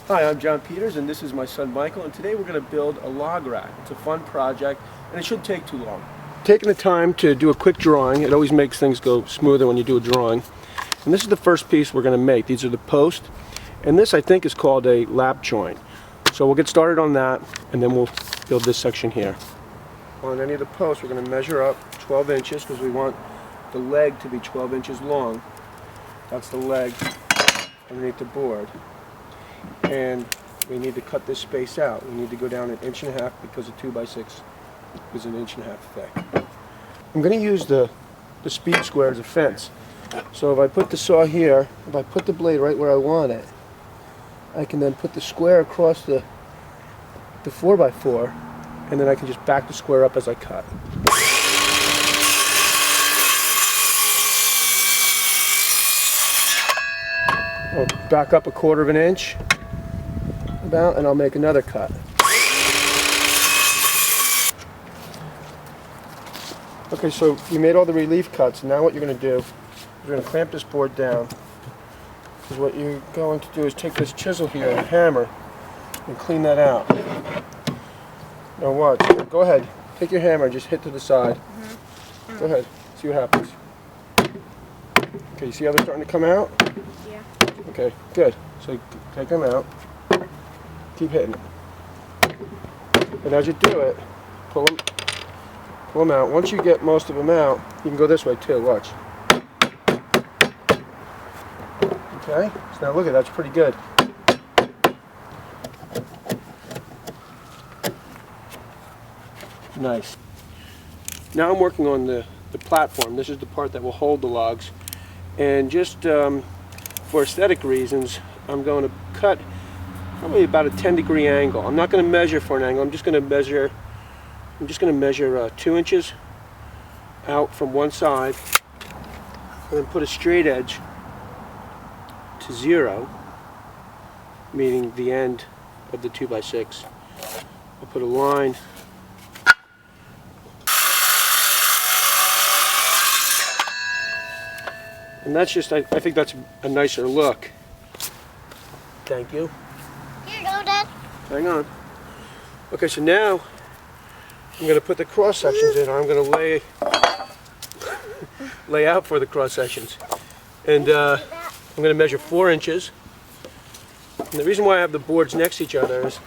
Hi, I'm Jon Peters and this is my son Michael, and today we're going to build a log rack. It's a fun project and it shouldn't take too long. Taking the time to do a quick drawing, it always makes things go smoother when you do a drawing. And this is the first piece we're going to make. These are the posts, and this I think is called a lap joint. So we'll get started on that and then we'll build this section here. On any of the posts we're going to measure up 12 inches because we want the leg to be 12 inches long. That's the leg underneath the board. And we need to cut this space out. We need to go down 1.5 inches because a 2x6 is 1.5 inches thick. I'm going to use the speed square as a fence. So if I put the saw here, if I put the blade right where I want it, I can then put the square across the 4x4, and then I can just back the square up as I cut. I'll back up 1/4 inch about, and I'll make another cut. Okay, so you made all the relief cuts. Now what you're going to do is you're going to clamp this board down. Because what you're going to do is take this chisel here and hammer and clean that out. Now watch. Go ahead. Take your hammer and just hit to the side. Go ahead. See what happens. Okay, you see how they're starting to come out? Yeah. Okay, good. So take them out. Keep hitting it. And as you do it, pull them out. Once you get most of them out, you can go this way too. Watch. Okay, so now look at that, that's pretty good. Nice. Now I'm working on the platform. This is the part that will hold the logs. And just for aesthetic reasons, I'm going to cut probably about a 10-degree angle. I'm not going to measure for an angle. I'm just going to measure 2 inches out from one side, and then put a straight edge to 0, meaning the end of the 2x6. I'll put a line. And that's just, I think that's a nicer look. Thank you. Here you go, Dad. Hang on. Okay, so now I'm going to put the cross sections in, or I'm going to lay out for the cross sections. And I'm going to measure 4 inches. And the reason why I have the boards next to each other is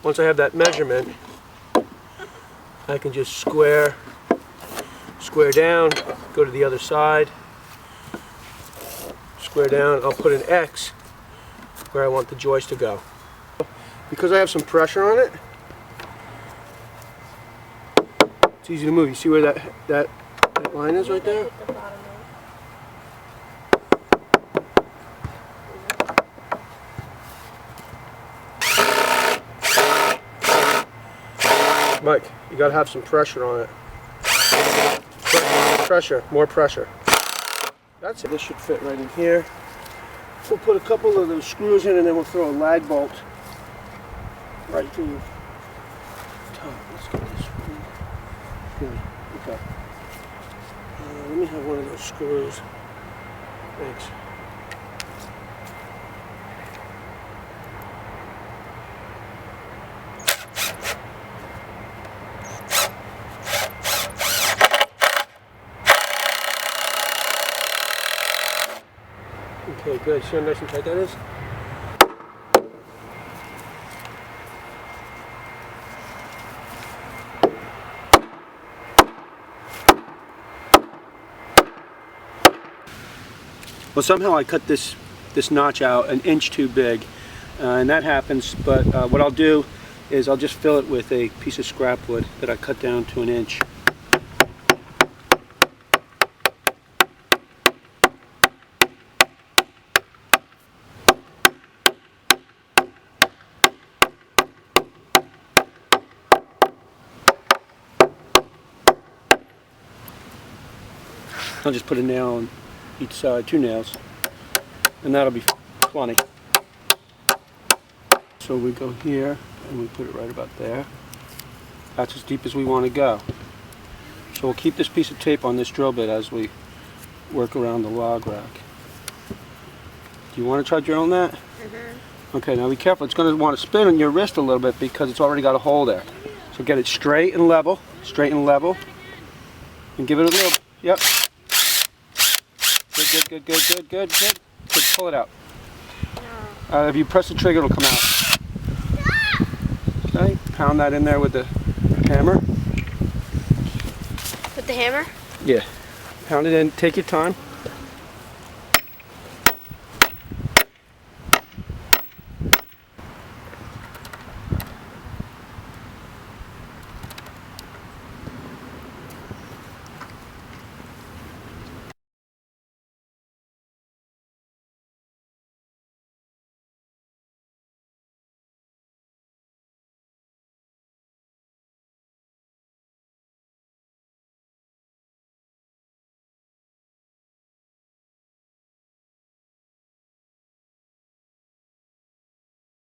once I have that measurement, I can just square down, go to the other side, square down. I'll put an X where I want the joist to go. Because I have some pressure on it, it's easy to move. You see where that line is right there? Mike, you gotta have some pressure on it. Pressure, more pressure. That's it. This should fit right in here. We'll put a couple of those screws in, and then we'll throw a lag bolt right through the top. Let's get this one. Good. Okay. Let me have one of those screws. Thanks. Okay, good. See how nice and tight that is? Well, somehow I cut this notch out 1 inch too big, and that happens, but what I'll do is I'll just fill it with a piece of scrap wood that I cut down to 1 inch. I'll just put a nail on each side, 2 nails, and that'll be plenty. So we go here and we put it right about there. That's as deep as we want to go. So we'll keep this piece of tape on this drill bit as we work around the log rack. Do you want to try drilling that? Okay, now be careful. It's going to want to spin on your wrist a little bit because it's already got a hole there. So get it straight and level, and give it a little. Yep. Good. Pull it out. If you press the trigger, it'll come out. Okay, pound that in there with the hammer. With the hammer? Yeah. Pound it in. Take your time.